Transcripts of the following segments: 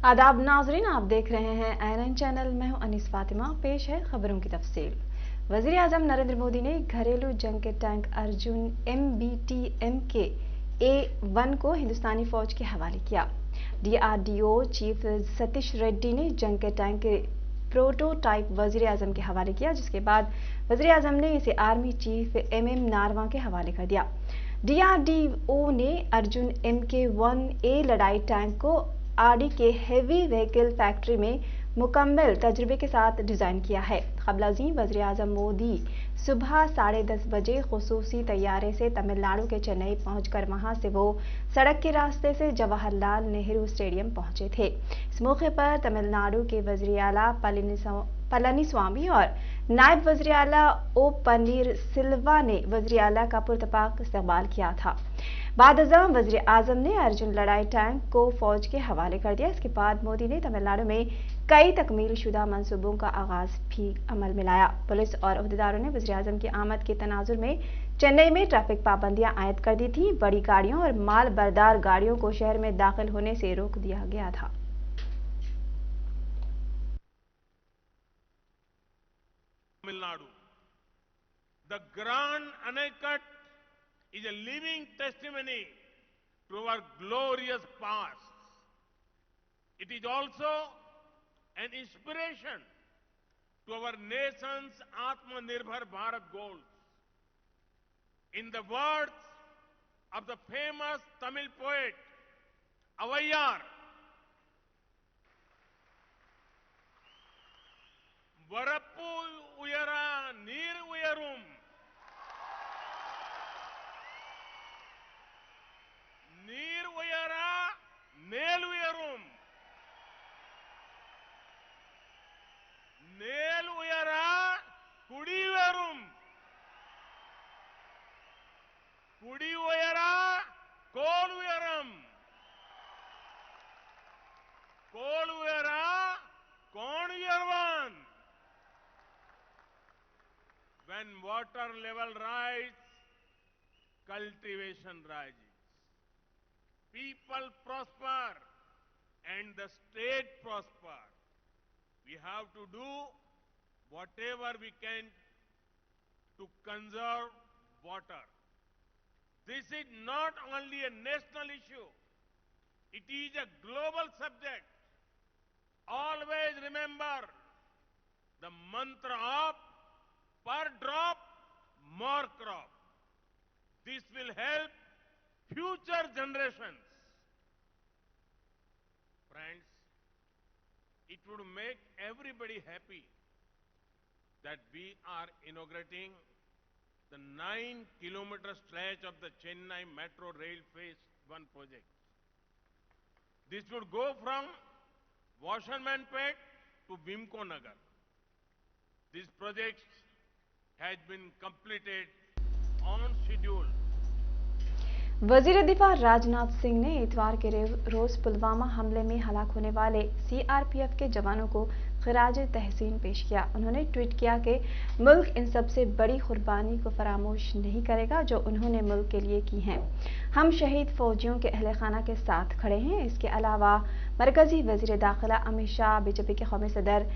आदाब नाजरीन, आप देख रहे हैं ANN चैनल। मैं हूं अनीस फातिमा। पेश है खबरों की तफसील। वजीर आजम नरेंद्र मोदी ने घरेलू जंग के tank Arjun MBT MK A1 को हिंदुस्तानी फौज के हवाले किया। DRDO चीफ सतीश रेड्डी ने जंग के टैंक के प्रोटोटाइप वजीर आजम के हवाले किया, जिसके बाद वजीर आजम ने इसे आर्मी चीफ MM नारवा के हवाले कर दिया। DRDO ने अर्जुन MK1A लड़ाई टैंक को आरडी के हेवी व्हीकल फैक्ट्री में मुकम्मल तजुर्बे के साथ डिजाइन किया है। क़ब्ल वज़ीर आज़म मोदी सुबह 10:30 बजे खुसूसी तैयारे से तमिलनाडु के चेन्नई पहुंचकर वहां से वो सड़क के रास्ते से जवाहरलाल नेहरू स्टेडियम पहुंचे थे। इस मौके पर तमिलनाडु के वज़ीर आला पलनीस्वामी और नायब वज़ीर आला O पनीर सिल्वा ने वज़ीर आला का पुरतपाक इस्तकबाल किया था। बाद-अज़ां वज़ीर आज़म ने अर्जुन लड़ाई टैंक को फौज के हवाले कर दिया। इसके बाद मोदी ने तमिलनाडु में कई तकमील शुदा मंसूबों का आगाज भी अमल में लाया। पुलिस और अहदेदारों ने वज़ीर आज़म की आमद के तनाजुर में चेन्नई में ट्रैफिक पाबंदियां आयद कर दी थी। बड़ी गाड़ियों और माल बरदार गाड़ियों को शहर में दाखिल होने से रोक दिया गया था। Tamil Nadu, the Grand Anicut is a living testimony to our glorious past. It is also an inspiration to our nation's Atmanirbhar Bharat goals. In the words of the famous Tamil poet Avaiyar, Varappu uyara neer uyarum, நீர் உயரா மேல் உயரும், மேல் உயரா குடி உயரும், குடி உயரா கோல் உயரும், கோல் உயரா cone உயர்வான். When water level rises, cultivation rises. People prosper and the state prosper. We have to do whatever we can to conserve water. This is not only a national issue, it is a global subject. Always remember the mantra of per drop, more crop. This will help future generations. Friends, it would make everybody happy that we are inaugurating the 9-kilometer stretch of the Chennai Metro Rail Phase 1 project. This would go from Washermanpet to Bimco Nagar. This project has been completed on schedule. वजीर दिफा राजनाथ सिंह ने इतवार के रोज पुलवामा हमले में हलाक होने वाले CRPF के जवानों को खिराज तहसीन पेश किया। उन्होंने ट्वीट किया कि मुल्क इन सबसे बड़ी कुर्बानी को फरामोश नहीं करेगा जो उन्होंने मुल्क के लिए की हैं। हम शहीद फौजियों के अहले खाना के साथ खड़े हैं। इसके अलावा मरकजी वजीर दाखिला अमित शाह, बीजेपी के कौमी सदर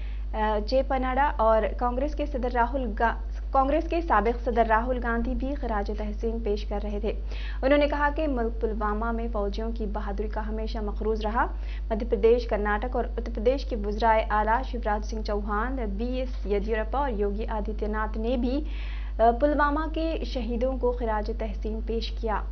JP नड्डा और कांग्रेस के साबिक सदर राहुल गांधी भी खिराज तहसीन पेश कर रहे थे। उन्होंने कहा कि मुल्क पुलवामा में फौजियों की बहादुरी का हमेशा मखरूज रहा। मध्य प्रदेश, कर्नाटक और उत्तर प्रदेश के वज़राए आला शिवराज सिंह चौहान, BS येदियुरप्पा और योगी आदित्यनाथ ने भी पुलवामा के शहीदों को खिराज तहसीन पेश किया।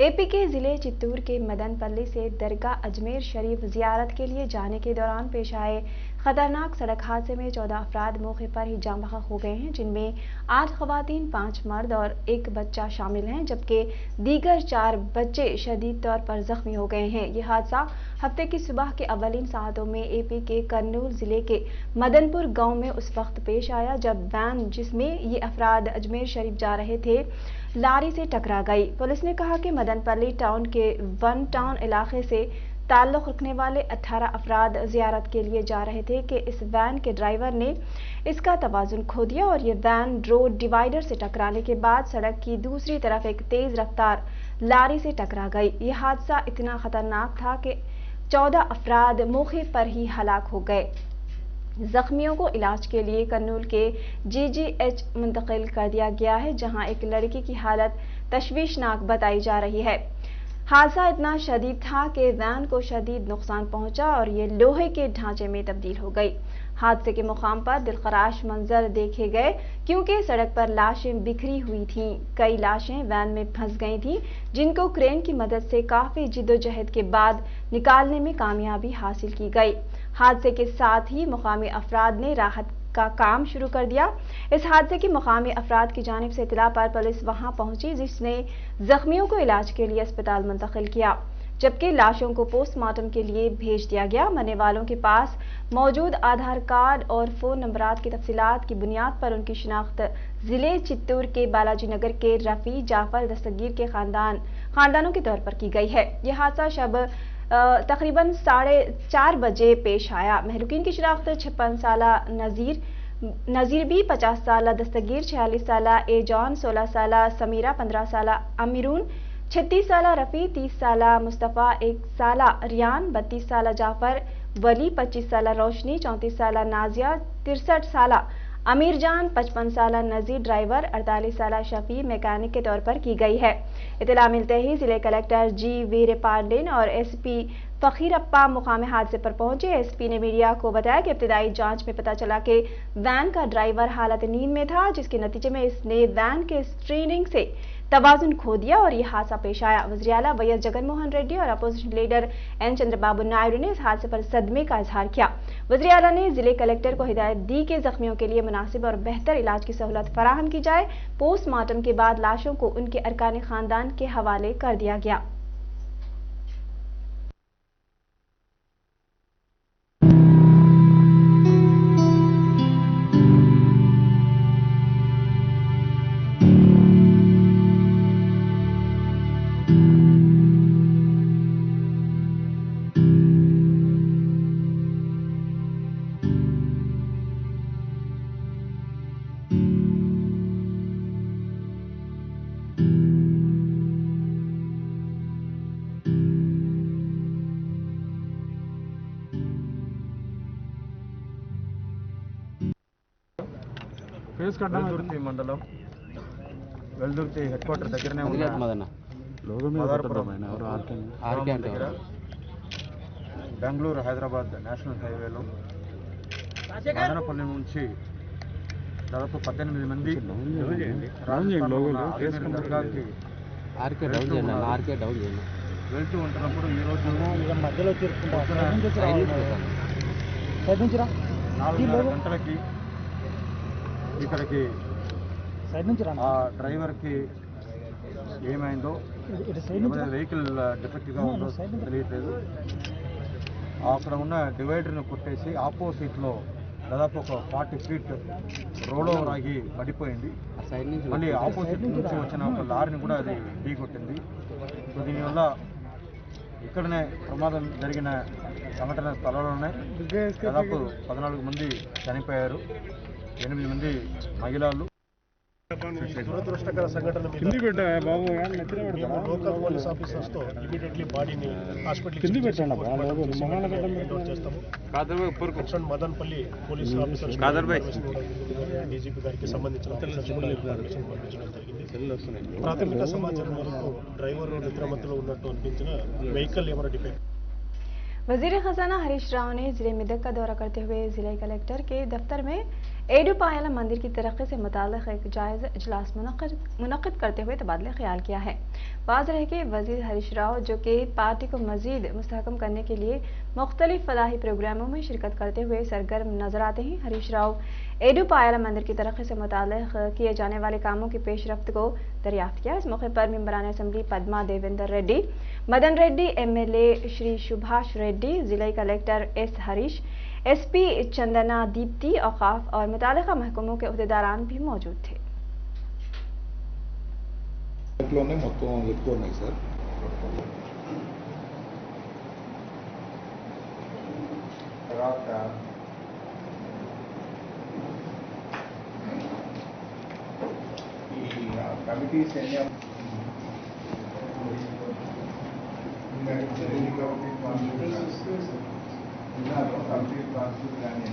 AP के जिले चित्तूर के मदनपल्ली से दरगाह अजमेर शरीफ जियारत के लिए जाने के दौरान पेश आए खतरनाक सड़क हादसे में 14 अफराद मौके पर ही जाम बहक हो गए हैं, जिनमें 8 खवातीन, 5 मर्द और 1 बच्चा शामिल हैं, जबकि दीगर 4 बच्चे शदीद तौर पर जख्मी हो गए हैं। यह हादसा हफ्ते की सुबह के अवलिन सातों में AP के कर्नूल जिले के मदनपुर गांव में उस वक्त पेश आया जब वैन जिसमें ये अफराद अजमेर शरीफ जा रहे थे लारी से टकरा गई। पुलिस ने कहा कि मदनपल्ली टाउन के वन टाउन इलाके से ताल्लुक रखने वाले 18 अफराद जियारत के लिए जा रहे थे कि इस वैन के ड्राइवर ने इसका तवाजुन खो दिया और ये वैन रोड डिवाइडर से टकराने के बाद सड़क की दूसरी तरफ एक तेज रफ्तार लारी से टकरा गई। यह हादसा इतना खतरनाक था कि 14 अफराद मौके पर ही हलाक हो गए। जख्मियों को इलाज के लिए कर्नूल के जीजीएच मुंतकिल कर दिया गया है, जहां एक लड़की की हालत तशवीशनाक बताई जा रही है। हादसा इतना शदीद था कि वैन को शदीद नुकसान पहुंचा और ये लोहे के ढांचे में तब्दील हो गई। हादसे के मुकाम पर दिलखराश मंजर देखे गए, क्योंकि सड़क पर लाशें बिखरी हुई थीं। कई लाशें वैन में फंस गई थीं, जिनको क्रेन की मदद से काफी जिद्दोजहद के बाद निकालने में कामयाबी हासिल की गई। हादसे के साथ ही मुकामी अफराद ने राहत का काम शुरू कर दिया। इस हादसे की मुकामी अफराद की जानिब से इत्तला पर पुलिस वहां पहुंची, जिसने जख्मियों को इलाज के लिए अस्पताल मुंतकिल किया, जबकि लाशों को पोस्टमार्टम के लिए भेज दिया गया। मरने वालों के पास मौजूद आधार कार्ड और फोन नंबरात की तफसीलात की बुनियाद पर उनकी शिनाख्त जिले चित्तूर के बालाजी नगर के रफी जाफर दस्तगीर के खानदानों के तौर पर की गई है। यह हादसा शब तकरीबन 4:30 बजे पेश आया। महलूकीन की शिनाख्त 56 साला नजीर बी, 50 साला दस्तगीर, 46 साला एजॉन, 16 साला समीरा, 15 साला अमीरून, 36 साला रफी, 30 साला मुस्तफ़ा, 1 साला रियान, 32 साला जाफर वली, 25 साला रोशनी, 34 साला नाजिया, 63 साला अमीर जान, 55 साला नजीर ड्राइवर, 48 साला शफी मैकेनिक के तौर पर की गई है। इत्तला मिलते ही जिले कलेक्टर जी वीर पांडेन और एसपी फकीरप्पा मुकाम हादसे पर पहुंचे। एसपी ने मीडिया को बताया कि इब्तिदाई जांच में पता चला कि वैन का ड्राइवर हालत नींद में था, जिसके नतीजे में इसने वैन के स्टीयरिंग से तवाजुन खो दिया और यह हादसा पेश आया। वज़ीर आला वैएस जगनमोहन रेड्डी और opposition leader N Chandrababu Naidu ने इस हादसे पर सदमे का इजहार किया। वज़ीर आला ने जिले कलेक्टर को हिदायत दी कि जख्मियों के लिए मुनासिब और बेहतर इलाज की सहूलत फराहम की जाए। पोस्टमार्टम के बाद लाशों को उनके अरकान खानदान के हवाले कर दिया गया। వెల్దుర్తి మండలం వెల్దుర్తి హెడ్ క్వార్టర్ దగ్గరనే ఉన్న దగ్గర బెంగళూరు హైదరాబాద్ నేషనల్ హైవేలో మదనపల్లి నుంచి దాదాపు 18 మంది వెళ్తూ ఉంటున్నప్పుడు ఈరోజు 4:30 గంటలకి ఇక్కడికి ఆ డ్రైవర్కి ఏమైందో, వెహికల్ డిఫెక్ట్గా ఉందో తెలియట్లేదు. అక్కడ ఉన్న డివైడర్ను కొట్టేసి ఆపోజిట్లో దాదాపు ఒక 40 ఫీట్ రోడ్ ఓవర్ ఆగి పడిపోయింది. మళ్ళీ ఆపోజిట్ నుంచి వచ్చిన ఒక లారీని కూడా అది ఢీ కొట్టింది. సో దీనివల్ల ఇక్కడనే ప్రమాదం జరిగిన సంఘటన స్థలంలోనే దాదాపు 14 మంది చనిపోయారు, 8 మంది మహిళలు. దురదృష్టకర సంఘటన లోకల్ పోలీస్ ఆఫీసర్స్తో ఇమీడియట్లీ బాడీని హాస్పిటల్కి చేస్తాము. మదన్పల్లి పోలీస్ ఆఫీసర్స్ డీజీపీ గారికి సంబంధించిన పంపించడం జరిగింది. ప్రాథమిక సమాచారం మేరకు డ్రైవర్ నిద్రమత్తులో ఉన్నట్టు అనిపించిన వెహికల్ ఏమైనా డిఫెక్ట్. वजीर खजाना हरीश राव ने जिले मेदक का दौरा करते हुए जिला कलेक्टर के दफ्तर में एडुपायला मंदिर की तरक्की से मुताल्लिक एक जायज़ इजलास मुनक़िद करते हुए तबादला ख्याल किया है। वाज़ेह है कि वजीर हरीश राव, जो कि पार्टी को मजीद मुस्तहकम करने के लिए मुख्तलिफ फलाही प्रोग्रामों में शिरकत करते हुए सरगर्म नजर आते हैं। हरीश राव एडुपायला मंदिर की तरक्की से मुताल्लिक किए जाने वाले कामों की पेशरफ्त को दरियाफ्त किया। इस मौके पर मेंबरान असम्बली पद्मा देवेंद्र रेड्डी, मदन रेड्डी, MLA श्री सुभाष रेड्डी, जिला collector S Harish, SP Chandana Deepti, औकाफ और मुतालिका महकमों के अहदेदारान भी मौजूद थे। కమిటీ సైన్యం కంప్లీట్ కాన్స్టిట్యూట్ కానీ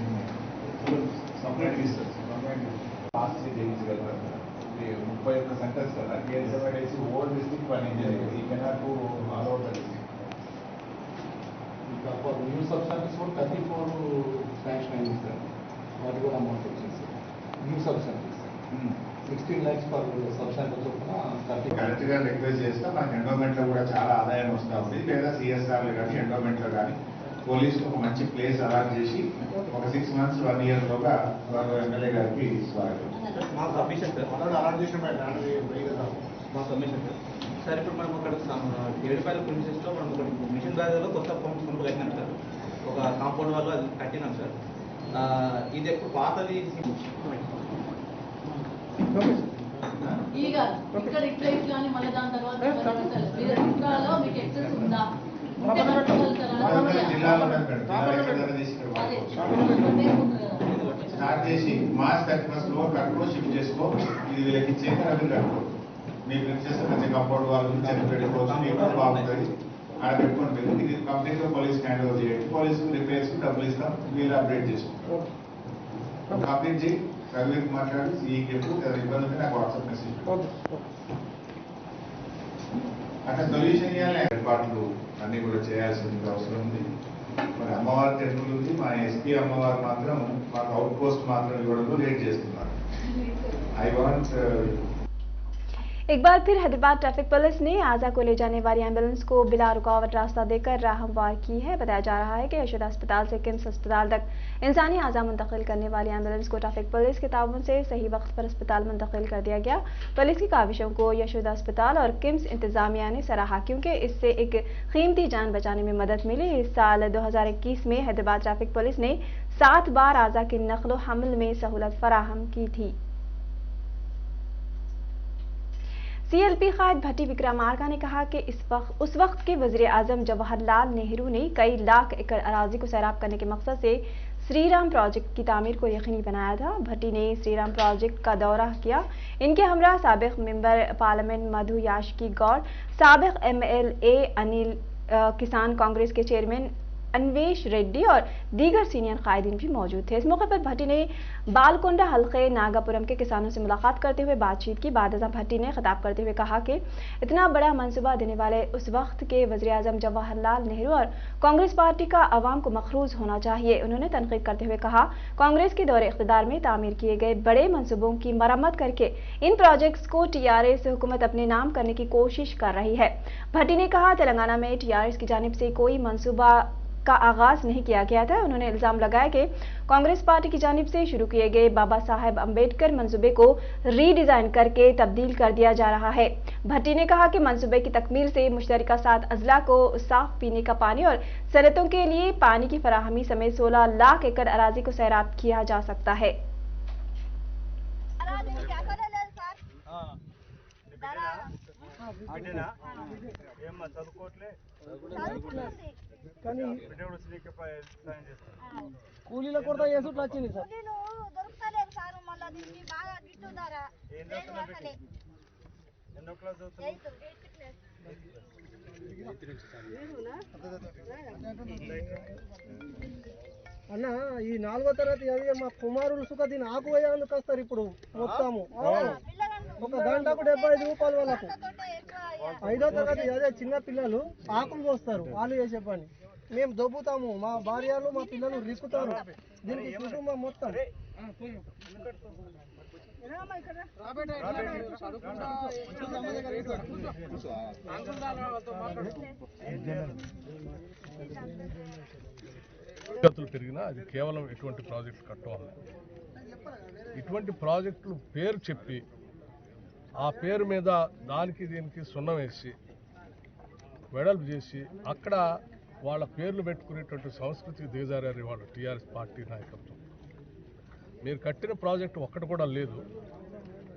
సపరేట్ ఇస్తారు. లాస్ట్ చేయగలరా 31 సెంటర్స్ కదా డిఎస్ఎఫ్ఐ ఓవర్ డిస్ట్రిక్ట్ పని ఈ cannot all over the district. ఇంకా ఫర్ న్యూ సబ్స్టెన్సెస్ కూడా 34 శాంక్షన్ అయింది సార్. వాటి కూడా అమౌంట్ వచ్చింది sir. New substances 16 lakhs for substances చొప్పున 30. కరెక్ట్ గా రిక్వెస్ట్ చేస్తే మనకి ఎండోమెంట్ లో కూడా చాలా ఆదాయం వస్తూ ఉంది. లేదా సిఎస్ఆర్లు కానీ ఎండోమెంట్ లో కానీ పోలీసుకు ఒక మంచి ప్లేస్ అలాట్ చేసి ఒక 6 months 1 year లోగా గౌరవ ఎమ్మెల్యే గారికి స్వాగతం. మా సబ్మిషన్ సార్ అలాట్ చేసిన మా సబ్మిషన్ సార్ ఇప్పుడు మనం అక్కడ 7 ప్రిన్సెస్లో మనం ఒకటి మిషన్ బ్యాగ్లో కొత్త పంపు కట్టినాం సార్. ఒక కాంపౌండ్ వాళ్ళు అది కట్టినాం సార్. ఇది ఎక్కువ పాతది ಈಗ ఇక్కడ ఇట్లా ఇట్లా అని మళ్ళీ దాని తర్వాత జిల్లాలో మీకు ఎక్సెస్ ఉందా స్టార్ట్ చేసి మార్చ్ 31 లో కట్టుకో షిఫ్ట్ చేసుకో. ఇది వీళ్ళకి ఇచ్చేది అవి కట్టుకో. మీకు ఇచ్చేస్తే మంచి కంపౌండ్ వాళ్ళ నుంచి పెట్టుకోవచ్చు. మీకు బాగుంటుంది. ఆడ పెట్టుకోండి. ఇది కంప్లీట్ గా పోలీస్ హ్యాండ్ ఓవర్ చేయండి. పోలీసు రిపేర్స్ డబ్బులు ఇస్తాం. వీళ్ళు అప్డేట్ చేసుకో. కంప్లీట్ చేయి. సర్వీస్ మాట్లాడి సీఈకి చెప్పు. ఇబ్బంది ఉంటే నాకు వాట్సాప్ మెసేజ్. అక్కడ సొల్యూషన్ ఇవ్వాలి. ఏర్పాట్లు అన్ని కూడా చేయాల్సిన అవసరం ఉంది. మరి అమ్మవారి టెంపుల్ ఉంది. మా ఎస్పీ అమ్మవారు మాత్రం మాకు అవుట్ పోస్ట్ మాత్రం ఇవ్వడంలో లేట్ చేస్తున్నారు. ఐ వాంట్ एक बार फिर हैदराबाद ट्रैफिक पुलिस ने आजा को ले जाने वाली एम्बुलेंस को बिला रुकावट रास्ता देकर राह हमवार की है। बताया जा रहा है कि यशोदा अस्पताल से किम्स अस्पताल तक इंसानी आजा मुंतकिल करने वाली एम्बुलेंस को ट्रैफिक पुलिस के ताउन से सही वक्त पर अस्पताल मुंतकिल कर दिया गया। पुलिस की काविशों को यशोदा अस्पताल और किम्स इंतजामिया ने सराहा, क्योंकि इससे एक कीमती जान बचाने में मदद मिली। इस साल 2021 में हैदराबाद ट्रैफिक पुलिस ने 7 बार आजा की नक्ल हमल में सहूलत फराहम की थी। सीएलपी कायद भट्टी विक्रमार्का ने कहा कि उस वक्त के वजीर आजम जवाहरलाल नेहरू ने कई लाख एकड़ अराजी को सैराब करने के मकसद से श्रीराम प्रोजेक्ट की तामीर को यकीनी बनाया था। भट्टी ने श्रीराम प्रोजेक्ट का दौरा किया। इनके हमरा साबिक मेंबर पार्लियामेंट मधु याशकी गौड़, साबिक MLA अनिल, किसान कांग्रेस के चेयरमैन अन्वेश रेड्डी और दीगर सीनियर कायदीन भी मौजूद थे। इस मौके पर भट्टी ने बालकोंडा हल्के नागापुरम के किसानों से मुलाकात करते हुए बातचीत की। बाद भट्टी ने खिताब करते हुए कहा कि इतना बड़ा मंसूबा देने वाले उस वक्त के वजीर आजम जवाहरलाल नेहरू और कांग्रेस पार्टी का अवाम को मखरूज होना चाहिए। उन्होंने तनकीद करते हुए कहा, कांग्रेस के दौरे इख्तिदार में तामीर किए गए बड़े मंसूबों की मरम्मत करके इन प्रोजेक्ट्स को TRS हुकूमत अपने नाम करने की कोशिश कर रही है। भट्टी ने कहा, तेलंगाना में TRS की जानिब से कोई मंसूबा का आगाज नहीं किया गया था। उन्होंने इल्जाम लगाया कि कांग्रेस पार्टी की जानिब से शुरू किए गए बाबा साहेब अंबेडकर मंसूबे को रीडिजाइन करके तब्दील कर दिया जा रहा है। भट्टी ने कहा कि मंसूबे की तकमील से मुश्तरका 7 अजला को साफ पीने का पानी और सनतों के लिए पानी की फराहमी समेत 16 लाख एकड़ अराजी को सैराब किया जा सकता है। కూలీల కొరత చేసుట్లు వచ్చింది సార్. దొరుకుతలేదు సార్. మళ్ళీ దీనికి బాగా గిట్టున్నారా? ఎన్నో క్లాస్ అన్న ఈ 4వ తరగతి చదివే మా కుమారులు సుఖ దీని ఆకు వేయాలని వస్తారు ఇప్పుడు మొత్తము. ఒక గంటకు 75 రూపాయలు వాళ్ళకు. 5వ తరగతి చదివే చిన్న పిల్లలు ఆకులు కోస్తారు. వాళ్ళు చేసే పని మేము దొబ్బుతాము. మా భార్యలు మా పిల్లలు రిక్కుతారు. దీనికి కుటుంబం మొత్తం ఖర్చులు పెరిగినా అది కేవలం ఎటువంటి ప్రాజెక్టులు కట్టుకోవాలి. ఇటువంటి ప్రాజెక్టులు పేరు చెప్పి ఆ పేరు మీద దానికి దీనికి సున్నం వేసి వెడల్పు చేసి అక్కడ వాళ్ళ పేర్లు పెట్టుకునేటువంటి సంస్కృతికి దిగజారారు వాళ్ళ TRS పార్టీ నాయకత్వం. మీరు కట్టిన ప్రాజెక్టు ఒక్కటి కూడా లేదు.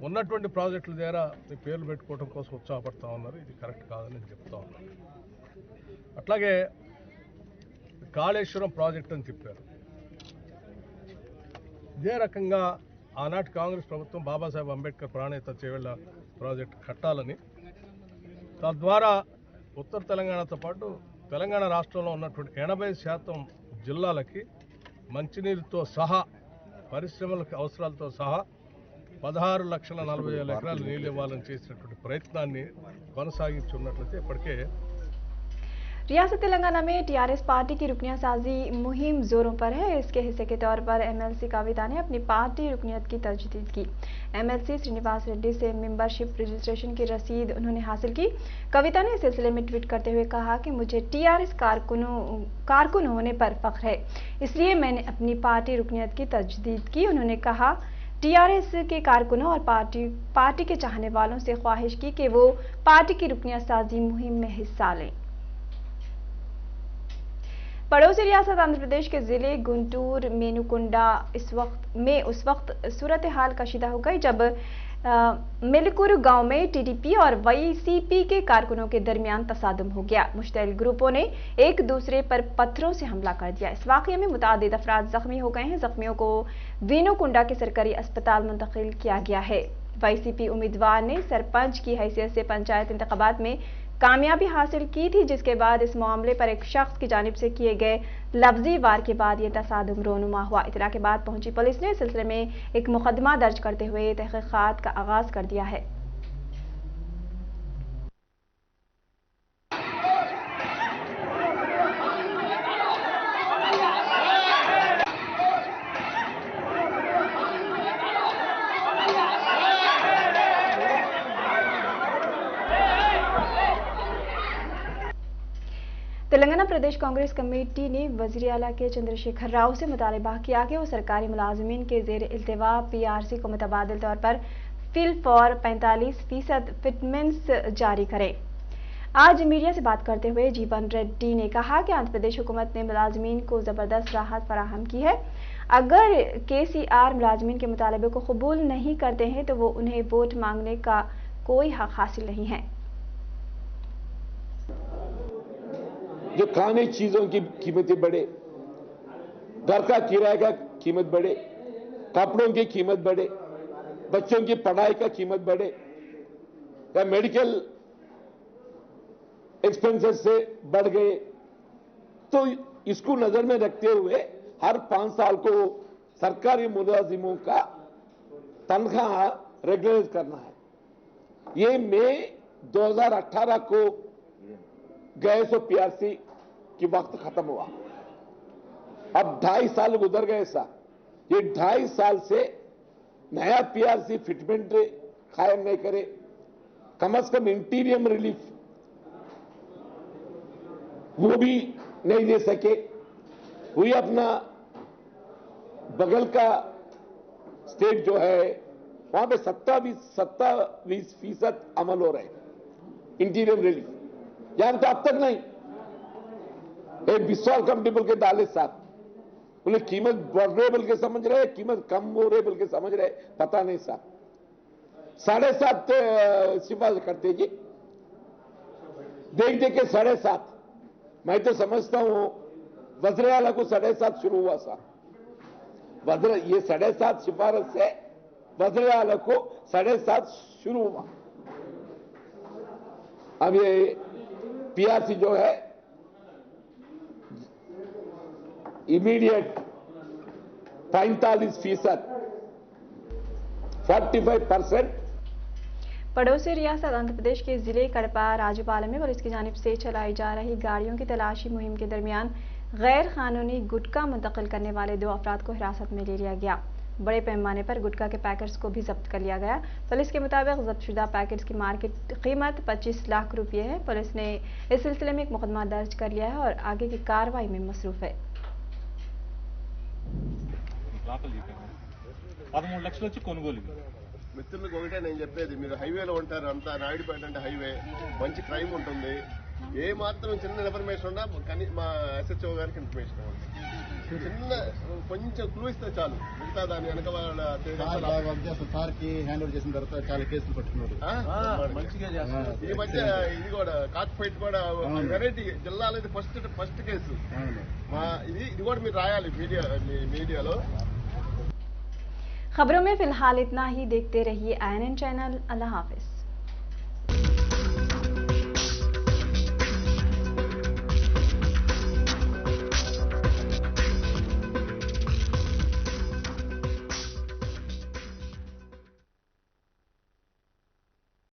ఉన్నటువంటి ప్రాజెక్టుల ద్వారా మీ పేర్లు పెట్టుకోవడం కోసం ఉత్సాహపడతా ఉన్నారు. ఇది కరెక్ట్ కాదని నేను చెప్తా ఉన్నాను. అట్లాగే కాళేశ్వరం ప్రాజెక్ట్ అని చెప్పారు. ఇదే రకంగా ఆనాటి కాంగ్రెస్ ప్రభుత్వం బాబాసాహెబ్ అంబేద్కర్ ప్రాణేత చేవెళ్ల ప్రాజెక్టు కట్టాలని, తద్వారా ఉత్తర తెలంగాణతో పాటు తెలంగాణ రాష్ట్రంలో ఉన్నటువంటి 80% జిల్లాలకి మంచినీరుతో సహా పరిశ్రమలకు అవసరాలతో సహా 16,40,000 ఎకరాలు నీళ్ళు ఇవ్వాలని చేసినటువంటి ప్రయత్నాన్ని కొనసాగించున్నట్లయితే ఇప్పటికే रियासत तेलंगाना में टीआरएस पार्टी की रुकनियासाजी मुहिम जोरों पर है। इसके हिस्से के तौर पर एमएलसी कविता ने अपनी पार्टी रुकनियत की तजदीद की। एमएलसी श्रीनिवास रेड्डी से मेंबरशिप रजिस्ट्रेशन की रसीद उन्होंने हासिल की। कविता ने इस सिलसिले में ट्वीट करते हुए कहा कि मुझे टीआरएस कारकुन होने पर फख्र है, इसलिए मैंने अपनी पार्टी रुकनियत की तजदीद की। उन्होंने कहा टीआरएस के कारकुनों और पार्टी के चाहने वालों से ख्वाहिश की कि वो पार्टी की रुकनियासाजी मुहिम में हिस्सा लें। पड़ोसी रियासत आंध्र प्रदेश के जिले गुंटूर मेनुकुंडा उस वक्त सूरत हाल कशीदा हो गई जब मिलकुर गांव में टीडीपी और वाईसीपी के कारकुनों के दरमियान तसादुम हो गया। मुश्तइल ग्रुपों ने एक दूसरे पर पत्थरों से हमला कर दिया। इस वाकये में मुतादिद अफराद जख्मी हो गए हैं। जख्मियों को वीनोकुंडा के सरकारी अस्पताल मुंतकिल किया गया है। वाईसीपी उम्मीदवार ने सरपंच की हैसियत से पंचायत इंतखाबात में कामयाबी हासिल की थी, जिसके बाद इस मामले पर एक शख्स की जानिब से किए गए लफ्जी वार के बाद ये तसादुम रोनुमा हुआ। इतला के बाद पहुंची पुलिस ने इस सिलसिले में एक मुकदमा दर्ज करते हुए तहकीकात का आगाज कर दिया है। तेलंगाना प्रदेश कांग्रेस कमेटी ने वजीर आला के चंद्रशेखर राव से मुतालबा किया कि वो सरकारी मुलाजमीन के जेर इल्तिवा पीआरसी को मुतबादिल तौर पर फिल फॉर 45% फिटमेंट्स जारी करें। आज मीडिया से बात करते हुए जीवन रेड्डी ने कहा कि आंध्र प्रदेश हुकूमत ने मुलाजमीन को जबरदस्त राहत फराहम की है। अगर केसीआर मुलाजमीन के मुतालबे को कबूल नहीं करते हैं तो वो उन्हें वोट मांगने का कोई हक हासिल नहीं है। जो खाने चीजों की कीमतें बढ़े, घर का किराए का कीमत बढ़े, कपड़ों की कीमत बढ़े, बच्चों की पढ़ाई का कीमत बढ़े या मेडिकल एक्सपेंसेस से बढ़ गए, तो इसको नजर में रखते हुए हर 5 साल को सरकारी मुलाजिमों का तनख्वाह रेगुलराइज करना है। ये मई 2018 को गए सो पीआरसी की वक्त खत्म हुआ। अब 2.5 साल गुजर गए साहब। ये 2.5 साल से नया पीआरसी फिटमेंट कायम नहीं करे, कम से कम इंटीरियम रिलीफ वो भी नहीं दे सके। वही अपना बगल का स्टेट जो है वहां पे 27% अमल हो रहे हैं इंटीरियम रिलीफ, यहां तो अब तक नहीं। एक विश्वास कंपनी के दाले साहब उन्हें कीमत बढ़ रहे बल्कि समझ रहे, कीमत कम हो रहे बल्कि समझ रहे, पता नहीं साहब। 7.5 सिफारिश करते जी, देख के 7.5। मैं तो समझता हूं वज़ीर आला को 7.5 शुरू हुआ साहब। ये 7.5 सिफारिश से वज़ीर आला को 7.5 शुरू हुआ। अब ये पीआरसी जो है इमीडिएट 45%, 45%। पड़ोसी रियासत आंध्र प्रदेश के जिले कड़पा राजूपालम में पुलिस की जानिब से चलाई जा रही गाड़ियों की तलाशी मुहिम के दरमियान गैर कानूनी गुटखा मुंतकिल करने वाले 2 अफराद को हिरासत में ले लिया गया। बड़े पैमाने पर गुटखा के पैकेट्स को भी जब्त कर लिया गया। पुलिस के मुताबिक जब्तशुदा पैकेट्स की मार्केट कीमत 25 लाख रुपये है। पुलिस ने इस सिलसिले में एक मुकदमा दर्ज कर लिया है और आगे की कार्रवाई में मसरूफ है। 13 లక్షలు వచ్చి కొనుగోలు। మిత్రులకు ఒకటే నేను చెప్పేది, మీరు హైవేలో ఉంటారు, అంతా నాయుడుపేట అంటే హైవే, మంచి క్రైమ్ ఉంటుంది. ఏ మాత్రం చిన్న ఇన్ఫర్మేషన్ ఉన్నా కానీ మా ఎస్హెచ్ఓ గారికి ఇన్ఫర్మేషన్ ఇవ్వండి. చిన్న కొంచెం క్లూ ఇస్తే చాలు, మిగతా దాని వెనక వాళ్ళ సార్కి హ్యాండ్ ఓవర్ చేసిన తర్వాత చాలా కేసులు పట్టుకున్నారు. మంచిగా చేస్తారు. ఈ మధ్య ఇది కూడా కాక్ ఫైట్ కూడా వెరైటీ జిల్లాలో ఇది ఫస్ట్ కేసు. ఇది కూడా మీరు రాయాలి మీడియాలో। खबरों में फिलहाल इतना ही। देखते रहिए INN चैनल। अल्लाह हाफिज।